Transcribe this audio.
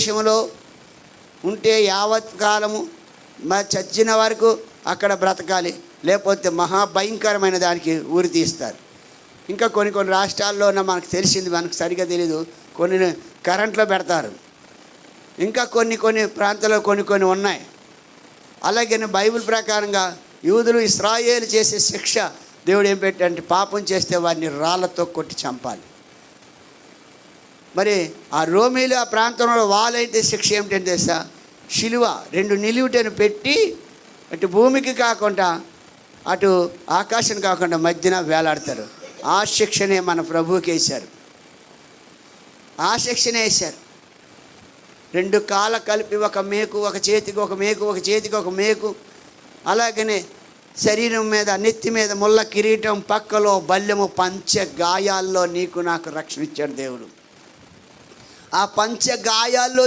దేశంలో ఉంటే యావత్ కాలము చచ్చిన వరకు అక్కడ బ్రతకాలి, లేకపోతే మహాభయంకరమైన దానికి ఊరి తీస్తారు. ఇంకా కొన్ని రాష్ట్రాల్లో మనకు తెలిసింది, మనకు సరిగ్గా తెలీదు, కొన్ని కరెంట్లో పెడతారు. ఇంకా కొన్ని ప్రాంతాల్లో కొన్ని ఉన్నాయి. అలాగే బైబిల్ ప్రకారంగా యూదులు ఇశ్రాయేలు చేసే శిక్ష దేవుడు ఏం పెట్టంటే, పాపం చేస్తే వారిని రాళ్ళతో కొట్టి చంపాలి. మరి ఆ రోమీలు ఆ ప్రాంతంలో వాళ్ళైతే శిక్ష ఏమిటంటే తెలుసా, శిలువ 2 నిలువుటను పెట్టి అటు భూమికి కాకుండా అటు ఆకాశం కాకుండా మధ్యన వేలాడతారు. ఆ శిక్షనే మన ప్రభువుకి వేశారు. ఆ శిక్షనే వేశారు. 2 కాళ్ళ కలిపి ఒక మేకు, ఒక చేతికి ఒక మేకు, ఒక చేతికి ఒక మేకు. అలాగనే శరీరం మీద, నెత్తి మీద ముళ్ళ కిరీటం, పక్కలో బల్లెము, పంచ గాయాల్లో నీకు నాకు రక్షణ ఇచ్చాడు దేవుడు. ఆ పంచ గాయాల్లో